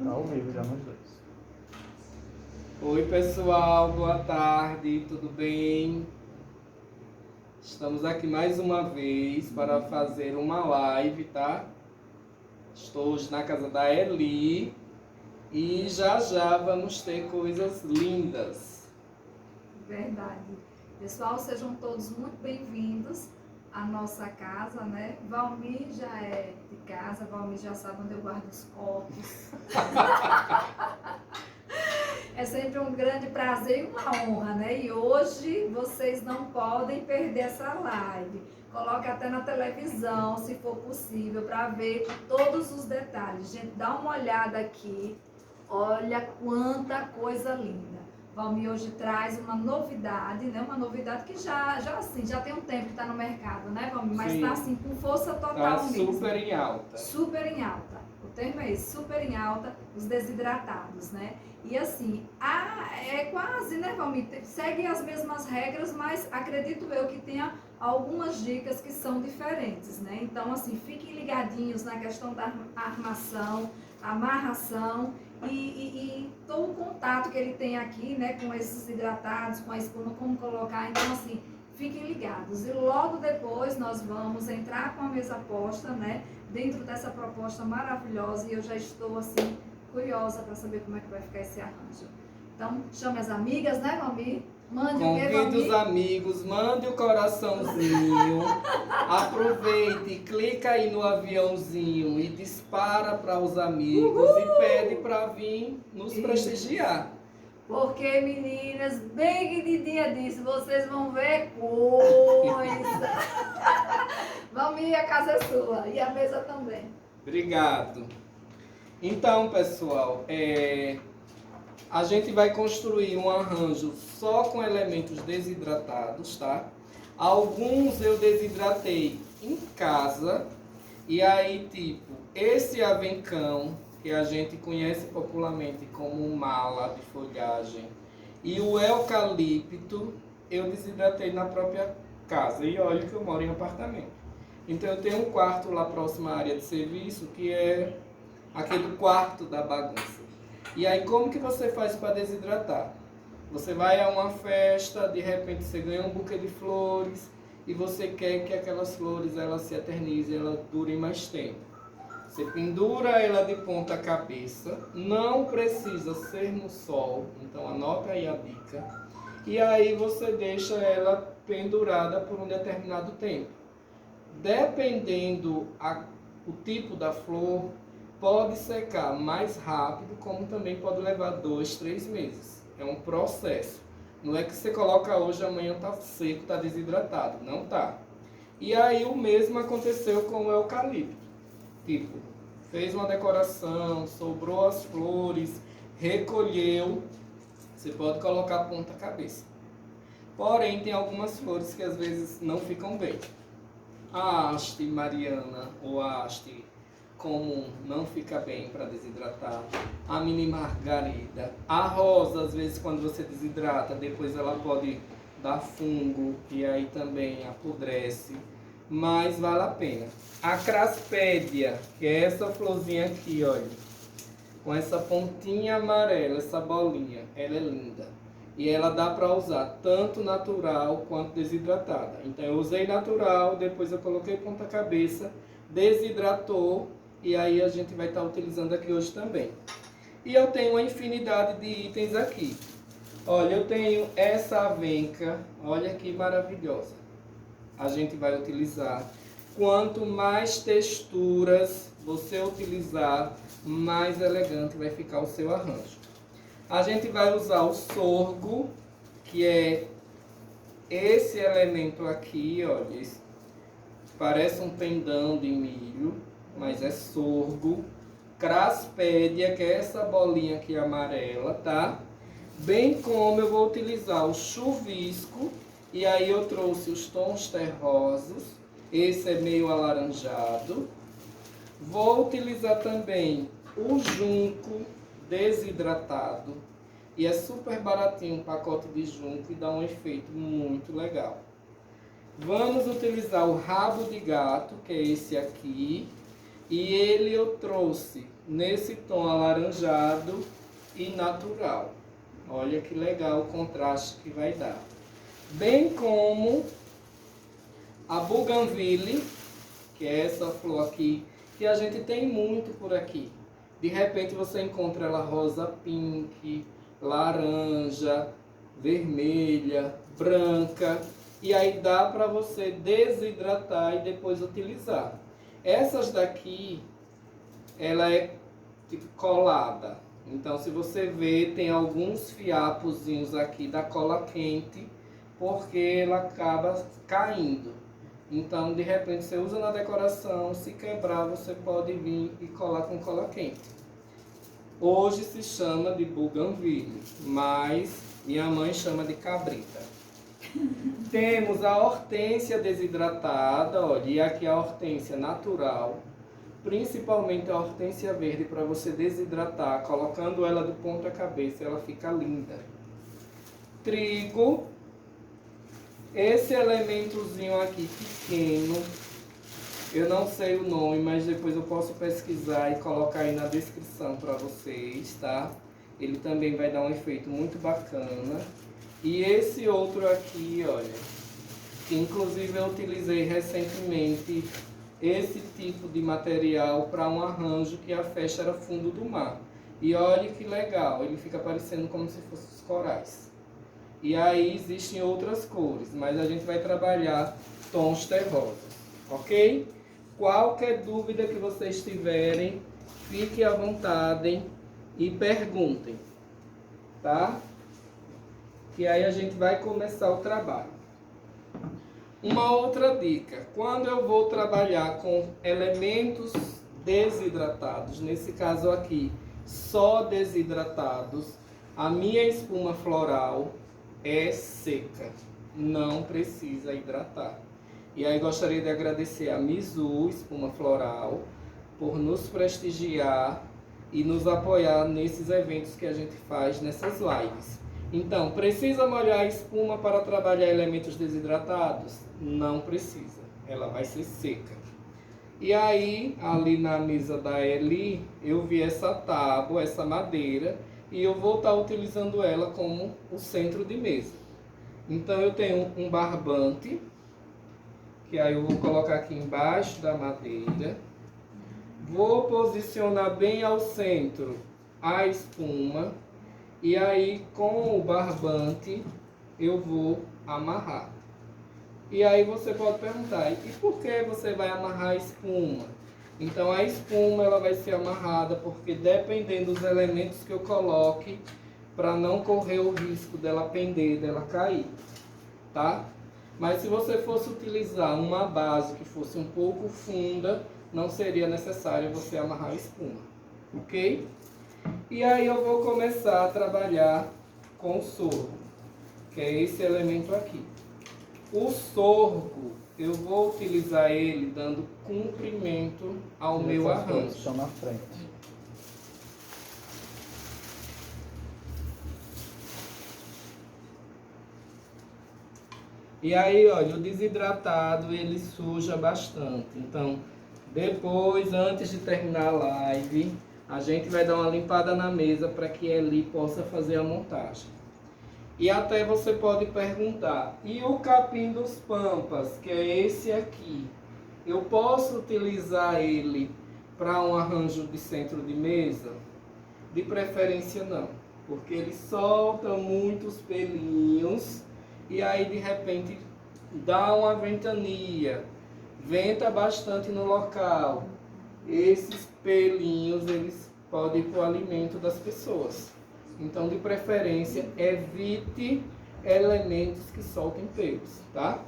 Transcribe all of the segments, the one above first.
Tá ao vivo já nos dois. Oi pessoal, boa tarde, tudo bem? Estamos aqui mais uma vez para fazer uma live, tá? Estou hoje na casa da Eli e já vamos ter coisas lindas. Verdade. Pessoal, sejam todos muito bem-vindos à nossa casa, né? Valmir já é de casa, Valmir já sabe onde eu guardo os copos. É sempre um grande prazer e uma honra, né? E hoje vocês não podem perder essa live. Coloque até na televisão, se for possível, para ver todos os detalhes. Gente, dá uma olhada aqui. Olha quanta coisa linda. Valmir hoje traz uma novidade, né? Uma novidade que já tem um tempo que está no mercado, né, Valmir? Mas está assim com força total Tá mesmo. super em alta. Super em alta. O termo é esse, super em alta, os desidratados, né? E assim, é quase, né, Valmir? Segue as mesmas regras, mas acredito eu que tenha algumas dicas que são diferentes, né? Então, assim, fiquem ligadinhos na questão da armação, amarração e todo o contato que ele tem aqui, né, com esses hidratados, com a espuma, como colocar. Então, assim, fiquem ligados. E logo depois nós vamos entrar com a mesa posta, né, dentro dessa proposta maravilhosa. E eu já estou, assim, curiosa para saber como é que vai ficar esse arranjo. Então, chame as amigas, né, Valmir? Mande o que, Convide os Valmir? amigos, mande o coraçãozinho, aproveite, clica aí no aviãozinho e dispara para os amigos e pede para vir nos prestigiar. Porque, meninas, bem que de dia disso, vocês vão ver coisa. Valmir, a casa é sua e a mesa também. Obrigado. Então, pessoal, a gente vai construir um arranjo só com elementos desidratados, tá? Alguns eu desidratei em casa. E aí, tipo, esse avencão, que a gente conhece popularmente como mala de folhagem, e o eucalipto, eu desidratei na própria casa. E olha que eu moro em apartamento. Então eu tenho um quarto lá próximo à área de serviço, que é aquele quarto da bagunça. E aí, como que você faz para desidratar? Você vai a uma festa, de repente você ganha um buquê de flores e você quer que aquelas flores elas se eternizem, elas durem mais tempo. Você pendura ela de ponta cabeça, não precisa ser no sol, então anota aí a dica. E aí você deixa ela pendurada por um determinado tempo. Dependendo o tipo da flor, pode secar mais rápido, como também pode levar 2, 3 meses. É um processo. Não é que você coloca hoje, amanhã está seco, está desidratado. Não está. E aí o mesmo aconteceu com o eucalipto. Tipo, fez uma decoração, sobrou as flores, recolheu, você pode colocar ponta cabeça. Porém, tem algumas flores que às vezes não ficam bem. A haste mariana ou a haste comum não fica bem para desidratar. A mini margarida. A rosa, às vezes, quando você desidrata, depois ela pode dar fungo e aí também apodrece. Mas vale a pena. A craspédia, que é essa florzinha aqui, olha. Com essa pontinha amarela, essa bolinha. Ela é linda. E ela dá para usar tanto natural quanto desidratada. Então eu usei natural, depois eu coloquei ponta cabeça, desidratou. E aí a gente vai estar utilizando aqui hoje também. E eu tenho uma infinidade de itens aqui. Olha, eu tenho essa avenca. Olha que maravilhosa. A gente vai utilizar. Quanto mais texturas você utilizar, mais elegante vai ficar o seu arranjo. A gente vai usar o sorgo, que é esse elemento aqui, olha. Parece um pendão de milho, mas é sorgo. Craspédia, que é essa bolinha aqui amarela, tá? Bem como eu vou utilizar o chuvisco, e aí eu trouxe os tons terrosos. Esse é meio alaranjado. Vou utilizar também o junco desidratado. E é super baratinho um pacote de junco e dá um efeito muito legal. Vamos utilizar o rabo de gato, que é esse aqui. E ele eu trouxe nesse tom alaranjado e natural. Olha que legal o contraste que vai dar. Bem como a Bougainville, que é essa flor aqui, que a gente tem muito por aqui. De repente você encontra ela rosa pink, laranja, vermelha, branca. E aí dá para você desidratar e depois utilizar. Essas daqui, ela é tipo colada. Então, se você ver, tem alguns fiapozinhos aqui da cola quente, porque ela acaba caindo. Então, de repente, você usa na decoração, se quebrar, você pode vir e colar com cola quente. Hoje se chama de Bougainville, mas minha mãe chama de cabrita. Temos a hortênsia desidratada, olha, e aqui a hortênsia natural. Principalmente a hortênsia verde, para você desidratar, colocando ela de ponta cabeça, ela fica linda. Trigo. Esse elementozinho aqui pequeno, eu não sei o nome, mas depois eu posso pesquisar e colocar aí na descrição para vocês, tá? Ele também vai dar um efeito muito bacana. E esse outro aqui, olha, que inclusive eu utilizei recentemente esse tipo de material para um arranjo que a festa era fundo do mar. E olha que legal, ele fica parecendo como se fossem os corais. E aí existem outras cores, mas a gente vai trabalhar tons terrosos, ok? Qualquer dúvida que vocês tiverem, fiquem à vontade e perguntem, tá? Que aí a gente vai começar o trabalho. Uma outra dica, quando eu vou trabalhar com elementos desidratados, nesse caso aqui, só desidratados, a minha espuma floral é seca, não precisa hidratar. E aí gostaria de agradecer a Mizu Espuma Floral por nos prestigiar e nos apoiar nesses eventos que a gente faz nessas lives. Então, precisa molhar a espuma para trabalhar elementos desidratados? Não precisa, ela vai ser seca. E aí, ali na mesa da Eli, eu vi essa tábua, essa madeira, e eu vou estar utilizando ela como o centro de mesa. Então, eu tenho um barbante, que aí eu vou colocar aqui embaixo da madeira. Vou posicionar bem ao centro a espuma. E aí, com o barbante, eu vou amarrar. E aí você pode perguntar, e por que você vai amarrar a espuma? Então, a espuma ela vai ser amarrada, porque dependendo dos elementos que eu coloque, para não correr o risco dela pender, dela cair, tá? Mas se você fosse utilizar uma base que fosse um pouco funda, não seria necessário você amarrar a espuma, ok? E aí eu vou começar a trabalhar com o sorgo, que é esse elemento aqui. O sorgo, eu vou utilizar ele dando comprimento ao meu arranjo. Estão na frente. E aí, olha, o desidratado ele suja bastante. Então, depois, antes de terminar a live, a gente vai dar uma limpada na mesa para que ele possa fazer a montagem. E até você pode perguntar, e o capim dos pampas, que é esse aqui, eu posso utilizar ele para um arranjo de centro de mesa? De preferência não, porque ele solta muitos pelinhos e aí de repente dá uma ventania, venta bastante no local. Esses pelinhos eles podem ir para o alimento das pessoas. Então, de preferência, evite elementos que soltem pelos, tá?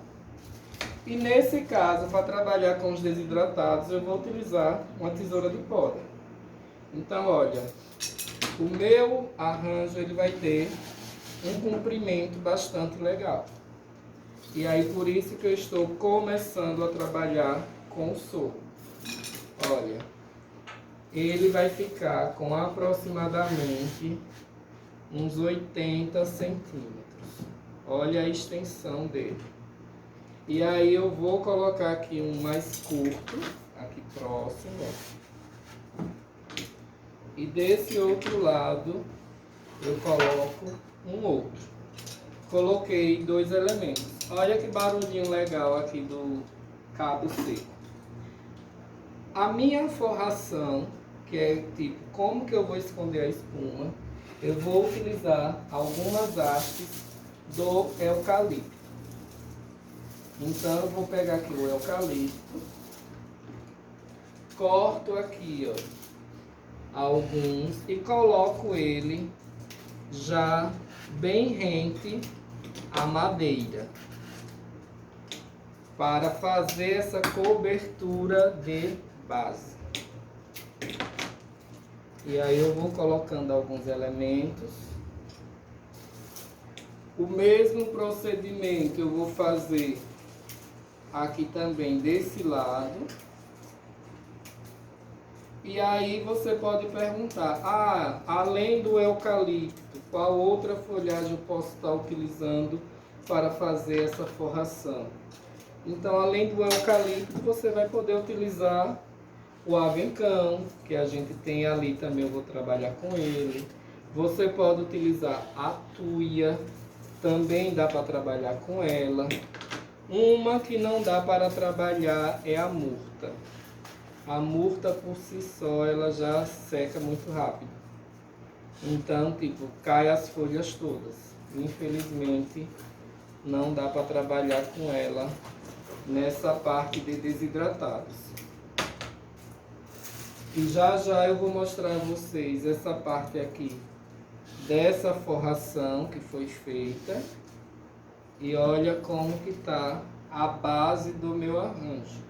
E nesse caso, para trabalhar com os desidratados, eu vou utilizar uma tesoura de poda. Então, olha, o meu arranjo ele vai ter um comprimento bastante legal. E aí, por isso que eu estou começando a trabalhar com o sorgo. Olha, ele vai ficar com aproximadamente uns 80 centímetros. Olha a extensão dele. E aí eu vou colocar aqui um mais curto, aqui próximo, ó. E desse outro lado eu coloco um outro. Coloquei 2 elementos. Olha que barulhinho legal aqui do cabo seco. A minha forração, que é tipo, como que eu vou esconder a espuma, eu vou utilizar algumas hastes do eucalipto. Então eu vou pegar aqui o eucalipto, corto aqui, ó, alguns e coloco ele já bem rente à madeira, para fazer essa cobertura de base. E aí eu vou colocando alguns elementos. O mesmo procedimento eu vou fazer aqui também desse lado. E aí você pode perguntar, além do eucalipto, qual outra folhagem eu posso estar utilizando para fazer essa forração? Então, além do eucalipto, você vai poder utilizar o avencão, que a gente tem ali também, eu vou trabalhar com ele. Você pode utilizar a tuia, também dá para trabalhar com ela. Uma que não dá para trabalhar é a murta. A murta por si só, ela já seca muito rápido. Então, tipo, cai as folhas todas. Infelizmente, não dá para trabalhar com ela nessa parte de desidratados. E já já eu vou mostrar a vocês essa parte aqui dessa forração que foi feita. E olha como que tá a base do meu arranjo.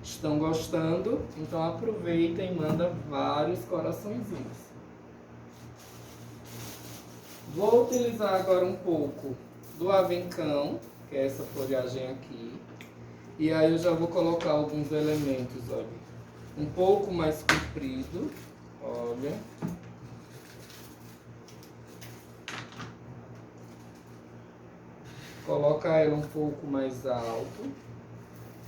Estão gostando? Então aproveita e manda vários coraçõezinhos. Vou utilizar agora um pouco do avencão, que é essa folhagem aqui. E aí eu já vou colocar alguns elementos, olha. Um pouco mais comprido, olha. Colocar ela um pouco mais alto.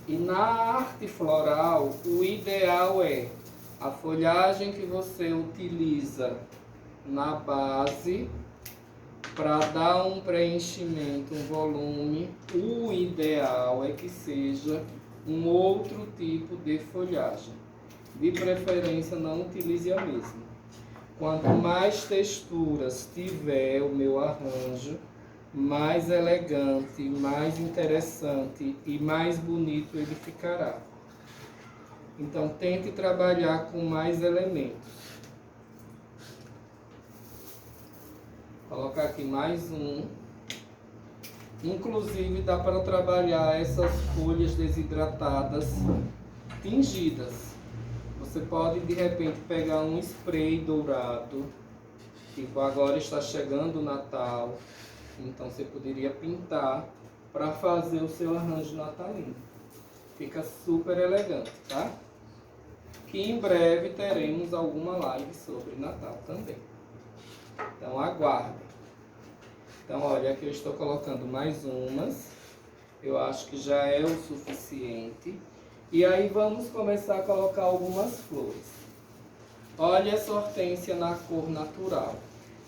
E na arte floral, o ideal é a folhagem que você utiliza na base para dar um preenchimento, um volume. O ideal é que seja um outro tipo de folhagem. De preferência, não utilize a mesma. Quanto mais texturas tiver o meu arranjo, mais elegante, mais interessante e mais bonito ele ficará. Então tente trabalhar com mais elementos. Vou colocar aqui mais um. Inclusive dá para trabalhar essas folhas desidratadas tingidas. Você pode de repente pegar um spray dourado, tipo agora está chegando o Natal. Então você poderia pintar para fazer o seu arranjo natalino. Fica super elegante, tá? Que em breve teremos alguma live sobre Natal também. Então aguardem. Então olha, aqui eu estou colocando mais umas. Eu acho que já é o suficiente. E aí vamos começar a colocar algumas flores. Olha essa hortênsia na cor natural.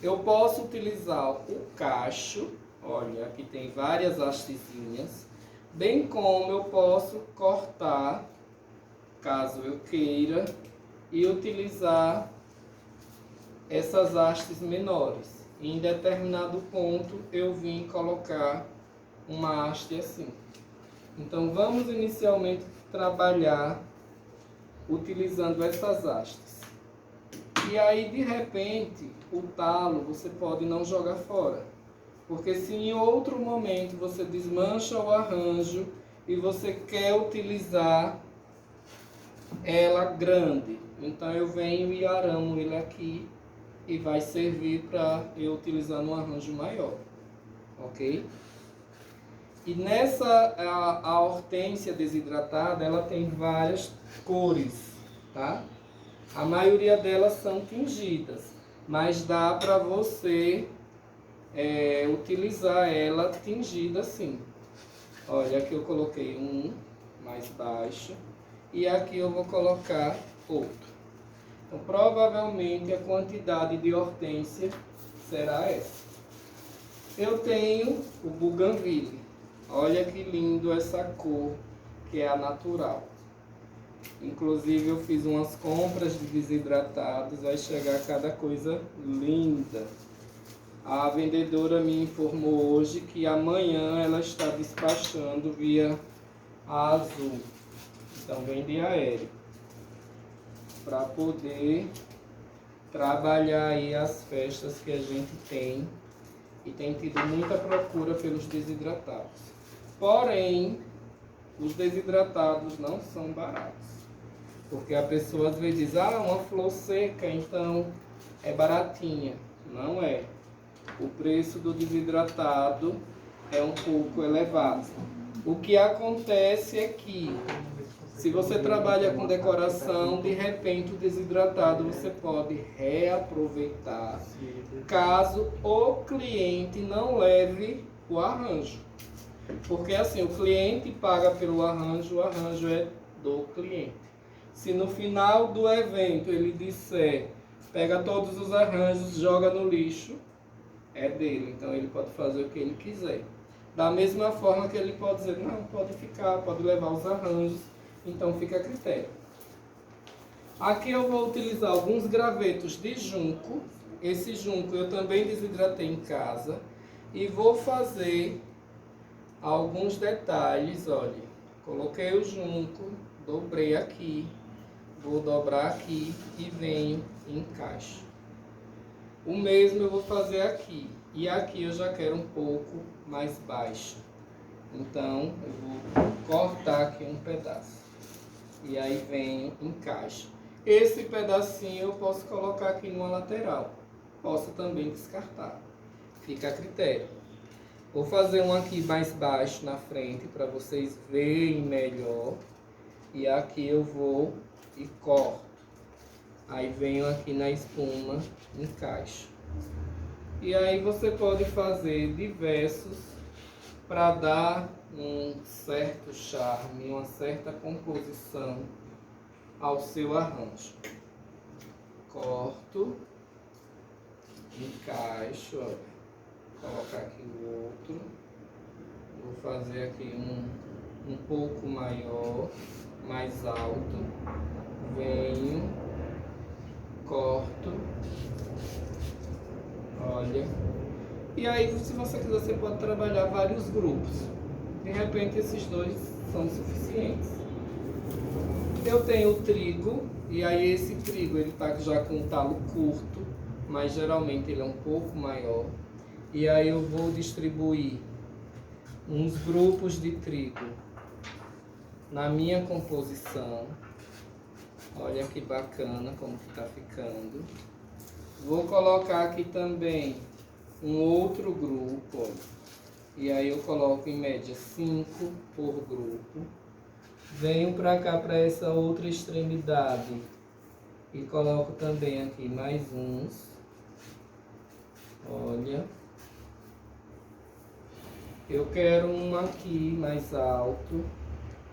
Eu posso utilizar o cacho, olha, aqui tem várias hastezinhas, bem como eu posso cortar, caso eu queira, e utilizar essas hastes menores. Em determinado ponto eu vim colocar uma haste assim. Então vamos inicialmente trabalhar utilizando essas hastes. E aí de repente o talo você pode não jogar fora. Porque se em outro momento você desmancha o arranjo e você quer utilizar ela grande, então eu venho e aramo ele aqui e vai servir para eu utilizar no arranjo maior, ok? E nessa, a hortênsia desidratada, ela tem várias cores, tá? A maioria delas são tingidas, mas dá para você utilizar ela tingida assim. Olha, aqui eu coloquei um mais baixo e aqui eu vou colocar outro. Então, provavelmente a quantidade de hortênsia será essa. Eu tenho o buganvília. Olha que lindo essa cor, que é a natural. Inclusive eu fiz umas compras de desidratados, vai chegar cada coisa linda. A vendedora me informou hoje que amanhã ela está despachando via Azul. Então vem de aéreo. Para poder trabalhar aí as festas que a gente tem. E tem tido muita procura pelos desidratados. Porém, os desidratados não são baratos. Porque a pessoa às vezes diz, uma flor seca, então é baratinha. Não é. O preço do desidratado é um pouco elevado. O que acontece é que, se você trabalha com decoração, de repente o desidratado você pode reaproveitar, caso o cliente não leve o arranjo. Porque assim, o cliente paga pelo arranjo, o arranjo é do cliente. Se no final do evento ele disser, pega todos os arranjos, joga no lixo, é dele. Então ele pode fazer o que ele quiser. Da mesma forma que ele pode dizer, não, pode ficar, pode levar os arranjos, então fica a critério. Aqui eu vou utilizar alguns gravetos de junco. Esse junco eu também desidratei em casa. E vou fazer alguns detalhes, olha. Coloquei o junco, dobrei aqui. Vou dobrar aqui e venho e encaixo. O mesmo eu vou fazer aqui. E aqui eu já quero um pouco mais baixo. Então eu vou cortar aqui um pedaço. E aí venho e encaixo. Esse pedacinho eu posso colocar aqui numa lateral. Posso também descartar. Fica a critério. Vou fazer um aqui mais baixo na frente para vocês verem melhor. E aqui eu vou e corto. Aí venho aqui na espuma, encaixo. E aí você pode fazer diversos para dar um certo charme, uma certa composição ao seu arranjo. Corto, encaixo, olha. Vou colocar aqui o outro. Vou fazer aqui um pouco maior, mais alto. Venho, corto, olha. E aí, se você quiser, você pode trabalhar vários grupos. De repente, esses dois são suficientes. Eu tenho o trigo, e aí esse trigo ele tá já com um talo curto, mas geralmente ele é um pouco maior. E aí eu vou distribuir uns grupos de trigo na minha composição. Olha que bacana como que tá ficando. Vou colocar aqui também um outro grupo, olha. E aí eu coloco em média 5 por grupo. Venho para cá, para essa outra extremidade. E coloco também aqui mais uns. Olha. Eu quero um aqui mais alto.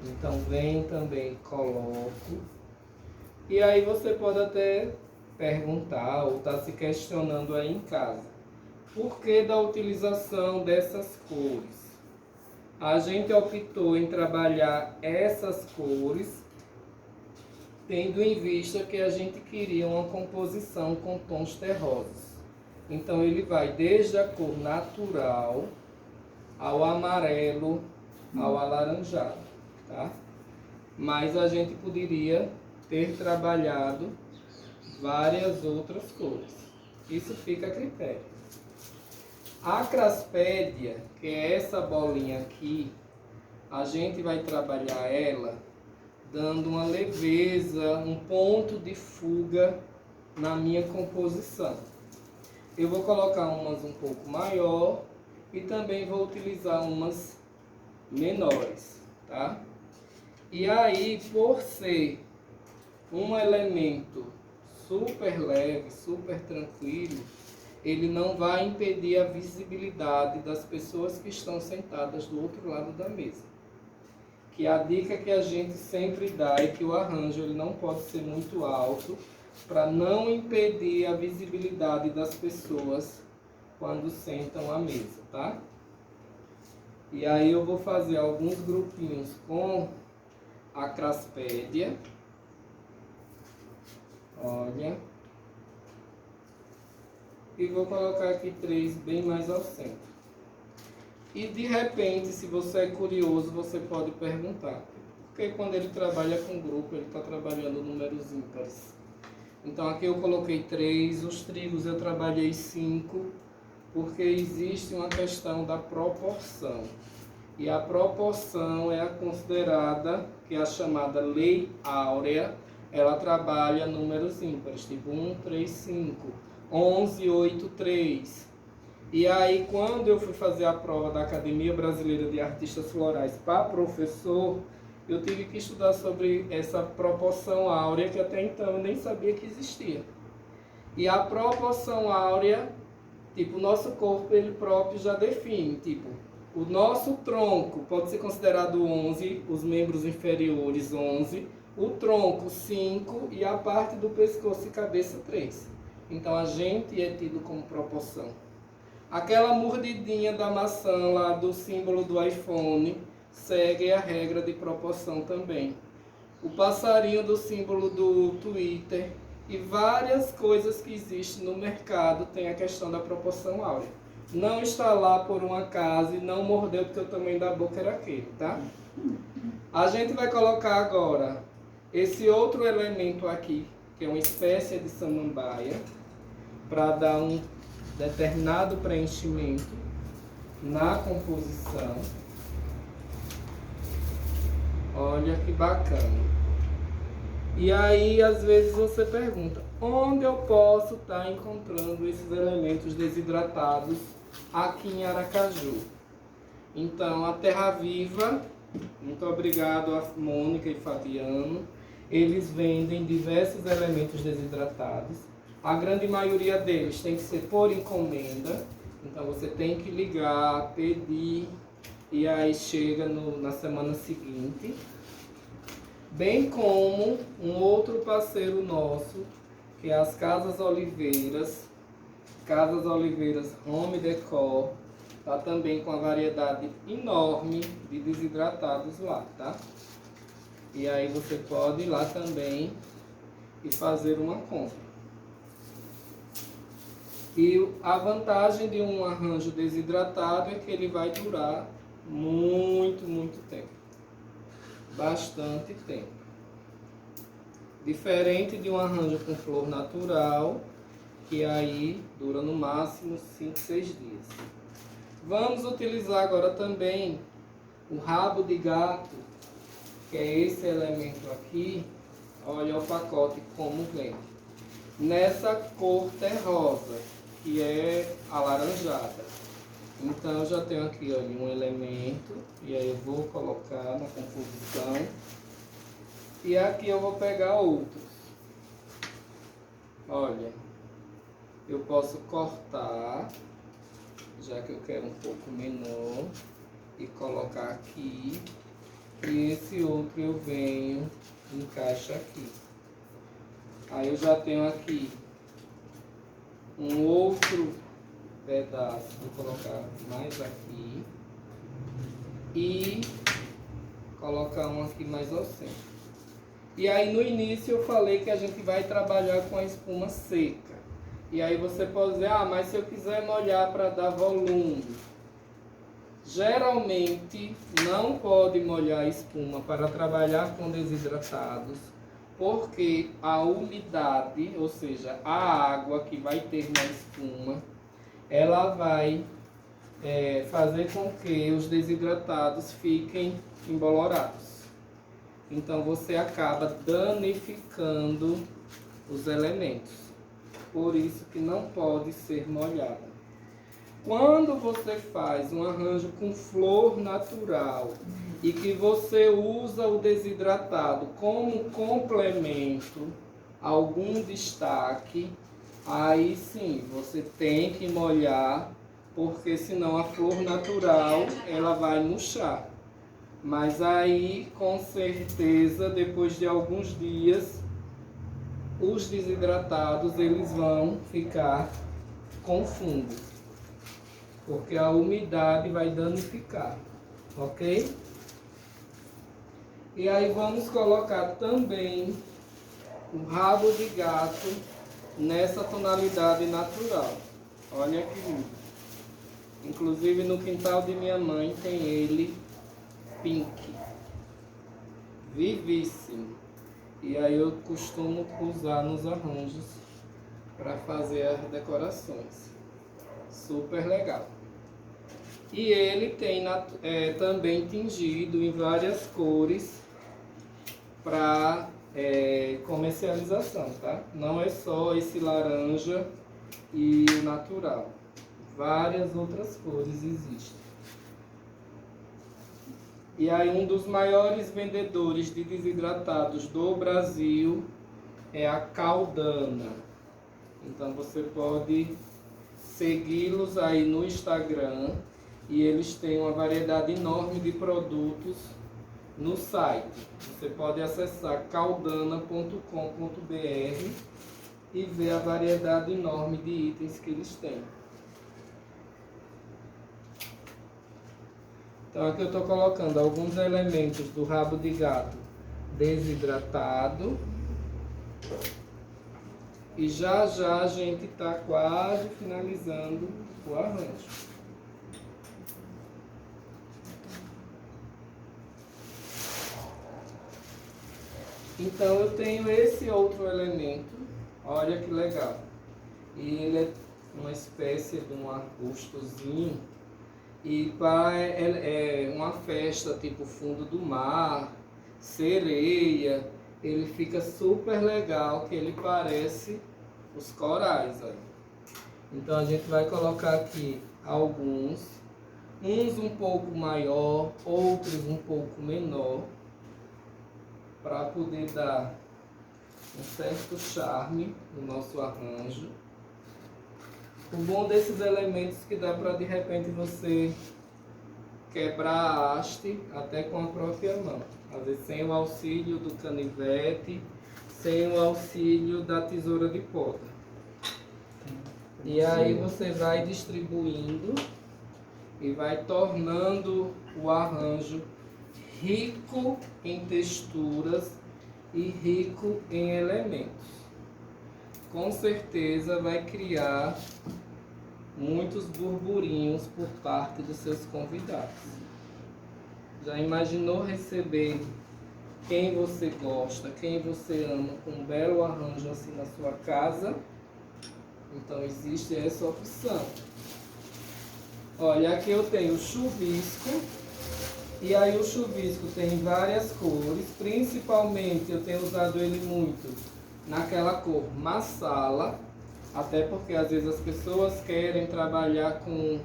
Então venho também, coloco. E aí você pode até perguntar ou estar se questionando aí em casa. Por que da utilização dessas cores? A gente optou em trabalhar essas cores, tendo em vista que a gente queria uma composição com tons terrosos. Então ele vai desde a cor natural ao amarelo, ao alaranjado, tá? Mas a gente poderia ter trabalhado várias outras cores. Isso fica a critério. A craspédia, que é essa bolinha aqui, a gente vai trabalhar ela dando uma leveza, um ponto de fuga na minha composição. Eu vou colocar umas um pouco maior e também vou utilizar umas menores, tá? E aí, por ser um elemento super leve, super tranquilo, ele não vai impedir a visibilidade das pessoas que estão sentadas do outro lado da mesa. Que a dica que a gente sempre dá é que o arranjo ele não pode ser muito alto, para não impedir a visibilidade das pessoas quando sentam à mesa, tá? E aí eu vou fazer alguns grupinhos com a Craspédia. Olha. E vou colocar aqui 3 bem mais ao centro. E de repente, se você é curioso, você pode perguntar. Porque quando ele trabalha com grupo, ele está trabalhando números ímpares. Então aqui eu coloquei 3, os trigos eu trabalhei 5, porque existe uma questão da proporção. E a proporção é a considerada, que é a chamada lei áurea, ela trabalha números ímpares, tipo 1, 3, 5, 11, 8, 3. E aí, quando eu fui fazer a prova da Academia Brasileira de Artistas Florais para professor, eu tive que estudar sobre essa proporção áurea, que até então eu nem sabia que existia. E a proporção áurea, tipo, o nosso corpo, ele próprio já define, tipo, o nosso tronco pode ser considerado 11, os membros inferiores 11, o tronco 5 e a parte do pescoço e cabeça 3. Então a gente é tido como proporção. Aquela mordidinha da maçã lá do símbolo do iPhone segue a regra de proporção também. O passarinho do símbolo do Twitter e várias coisas que existem no mercado tem a questão da proporção áurea. Não está lá por um acaso e não mordeu porque o tamanho da boca era aquele, tá? A gente vai colocar agora esse outro elemento aqui, que é uma espécie de samambaia, para dar um determinado preenchimento na composição. Olha que bacana. E aí, às vezes você pergunta, onde eu posso estar encontrando esses elementos desidratados aqui em Aracaju? Então, a Terra Viva, muito obrigado a Mônica e Fabiano, eles vendem diversos elementos desidratados. A grande maioria deles tem que ser por encomenda, então você tem que ligar, pedir, e aí chega na semana seguinte. Bem como um outro parceiro nosso, que é as Casas Oliveiras Home Decor, tá também com a variedade enorme de desidratados lá, tá? E aí você pode ir lá também e fazer uma compra. E a vantagem de um arranjo desidratado é que ele vai durar muito, muito tempo. Bastante tempo. Diferente de um arranjo com flor natural, que aí dura no máximo 5, 6 dias. Vamos utilizar agora também o rabo de gato, que é esse elemento aqui. Olha o pacote como vem. Nessa cor terrosa, que é alaranjada. Então eu já tenho aqui, olha, um elemento, e aí eu vou colocar na composição. E aqui eu vou pegar outros. Olha, eu posso cortar, já que eu quero um pouco menor, e colocar aqui. E esse outro eu venho, encaixa aqui. Aí eu já tenho aqui um outro pedaço, vou colocar mais aqui e colocar um aqui mais ao centro. E aí no início eu falei que a gente vai trabalhar com a espuma seca. E aí você pode dizer, mas se eu quiser molhar para dar volume. Geralmente não pode molhar a espuma para trabalhar com desidratados, porque a umidade, ou seja, a água que vai ter na espuma, ela vai fazer com que os desidratados fiquem embolorados. Então você acaba danificando os elementos. Por isso que não pode ser molhada. Quando você faz um arranjo com flor natural e que você usa o desidratado como complemento, algum destaque, aí sim, você tem que molhar, porque senão a flor natural ela vai murchar. Mas aí, com certeza, depois de alguns dias, os desidratados eles vão ficar com fungo, porque a umidade vai danificar, ok? E aí vamos colocar também o rabo de gato nessa tonalidade natural. Olha que lindo. Inclusive no quintal de minha mãe tem ele pink, vivíssimo. E aí eu costumo usar nos arranjos para fazer as decorações. Super legal. E ele tem também tingido em várias cores para comercialização, tá? Não é só esse laranja e o natural. Várias outras cores existem. E aí um dos maiores vendedores de desidratados do Brasil é a Caldana. Então você pode segui-los aí no Instagram e eles têm uma variedade enorme de produtos no site. Você pode acessar caldana.com.br e ver a variedade enorme de itens que eles têm. Então aqui eu estou colocando alguns elementos do rabo de gato desidratado. E já já a gente está quase finalizando o arranjo. Então eu tenho esse outro elemento, olha que legal. E ele é uma espécie de um arbustozinho. E é uma festa tipo fundo do mar, sereia, ele fica super legal, que ele parece os corais. Olha. Então a gente vai colocar aqui alguns, uns um pouco maior, outros um pouco menor, para poder dar um certo charme no nosso arranjo. O bom desses elementos é que dá para de repente você quebrar a haste até com a própria mão. Às vezes sem o auxílio do canivete, sem o auxílio da tesoura de poda. E aí você vai distribuindo e vai tornando o arranjo rico em texturas e rico em elementos. Com certeza vai criar muitos burburinhos por parte dos seus convidados. Já imaginou receber quem você gosta, quem você ama, com um belo arranjo assim na sua casa? Então existe essa opção. Olha, aqui eu tenho o chuvisco. E aí o chuvisco tem várias cores. Principalmente eu tenho usado ele muito naquela cor marsala. Até porque às vezes as pessoas querem trabalhar com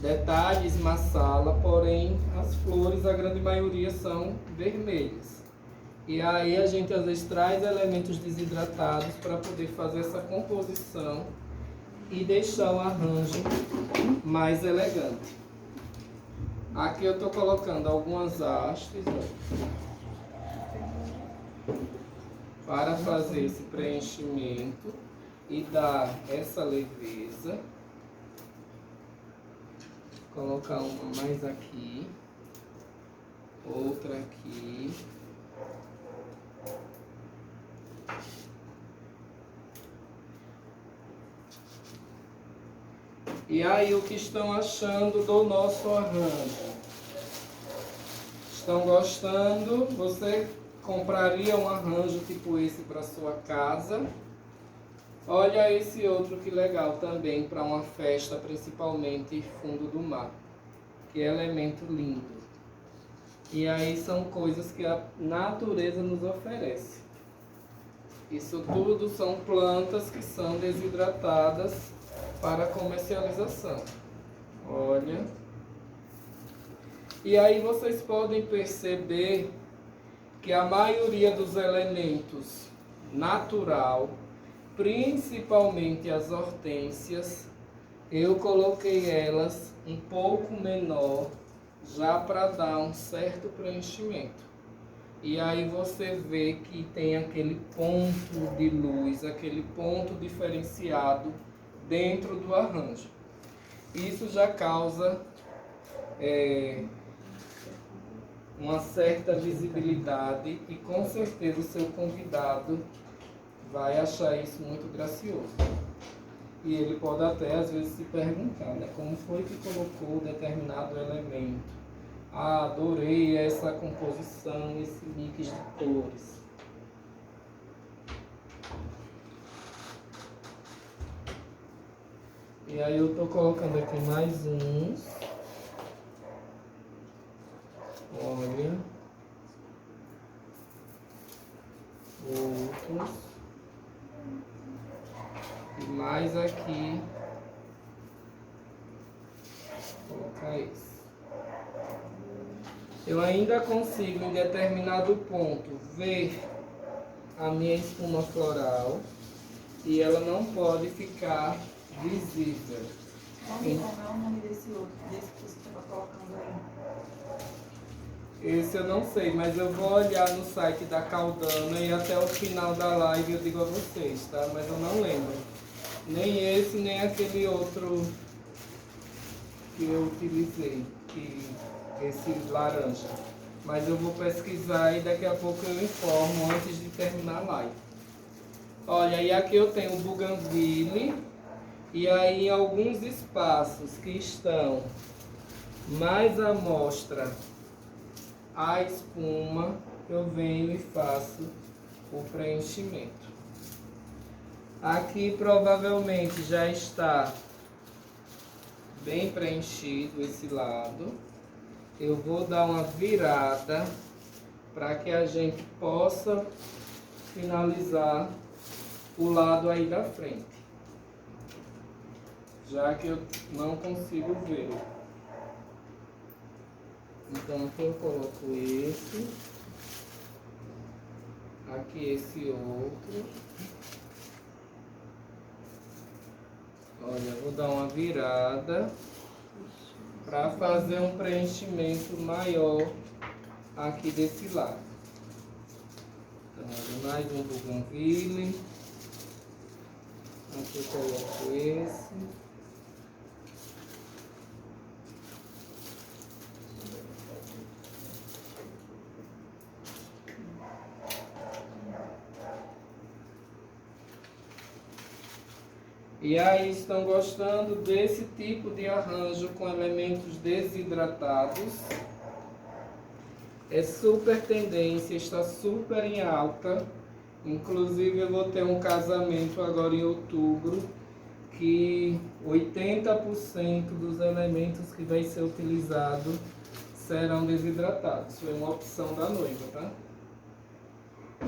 detalhes marsala, porém as flores, a grande maioria são vermelhas. E aí a gente às vezes traz elementos desidratados para poder fazer essa composição e deixar o arranjo mais elegante. Aqui eu estou colocando algumas hastes, para fazer esse preenchimento e dar essa leveza. Colocar uma mais aqui, outra aqui. E aí, o que estão achando do nosso arranjo? Estão gostando? Você compraria um arranjo tipo esse para sua casa? Olha esse outro que legal também para uma festa, principalmente fundo do mar. Que elemento lindo. E aí são coisas que a natureza nos oferece. Isso tudo são plantas que são desidratadas para comercialização. Olha. E aí vocês podem perceber que a maioria dos elementos natural, principalmente as hortênsias, eu coloquei elas um pouco menor, já para dar um certo preenchimento. E aí você vê que tem aquele ponto de luz, aquele ponto diferenciado dentro do arranjo. Isso já causa uma certa visibilidade e com certeza o seu convidado vai achar isso muito gracioso. E ele pode até às vezes se perguntar, né, como foi que colocou determinado elemento. Ah, adorei essa composição, esse mix de cores. E aí eu tô colocando aqui mais uns. Olha. Outros. E mais aqui. Vou colocar esse. Eu ainda consigo, em determinado ponto, ver a minha espuma floral e ela não pode ficar visível. Como é o nome desse outro, desse que você estava colocando aí? Esse eu não sei, mas eu vou olhar no site da Caldana e até o final da live eu digo a vocês, tá? Mas eu não lembro. Nem esse, nem aquele outro que eu utilizei, esse laranja. Mas eu vou pesquisar e daqui a pouco eu informo antes de terminar a live. Olha, e aqui eu tenho o Bougainville. E aí, em alguns espaços que estão mais à mostra a espuma, eu venho e faço o preenchimento. Aqui provavelmente já está bem preenchido esse lado. Eu vou dar uma virada para que a gente possa finalizar o lado aí da frente, já que eu não consigo ver. Então aqui eu coloco esse, aqui esse outro. Olha, eu vou dar uma virada para fazer um preenchimento maior aqui desse lado. Então, olha, mais um Bougainville. Aqui eu coloco esse. E aí, estão gostando desse tipo de arranjo com elementos desidratados? É super tendência, está super em alta. Inclusive eu vou ter um casamento agora em outubro que 80% dos elementos que vai ser utilizado serão desidratados. Foi uma opção da noiva, tá?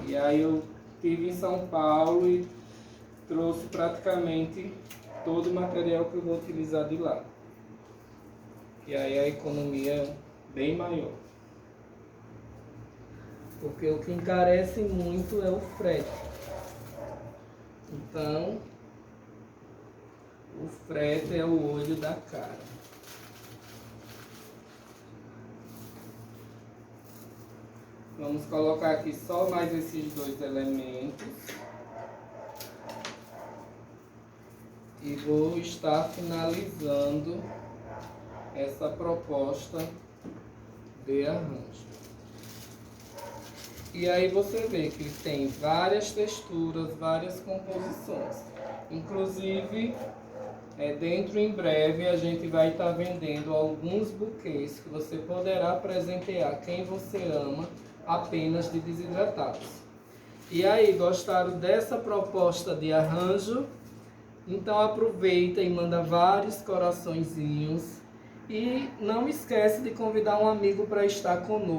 E aí eu estive em São Paulo e trouxe praticamente todo o material que eu vou utilizar de lá. E aí a economia é bem maior. Porque o que encarece muito é o frete. Então, o frete é o olho da cara. Vamos colocar aqui só mais esses dois elementos. E vou estar finalizando essa proposta de arranjo. E aí você vê que tem várias texturas, várias composições. Inclusive, dentro em breve a gente vai estar vendendo alguns buquês que você poderá presentear quem você ama apenas de desidratados. E aí, gostaram dessa proposta de arranjo? Então aproveita e manda vários coraçõezinhos. E não esquece de convidar um amigo para estar conosco.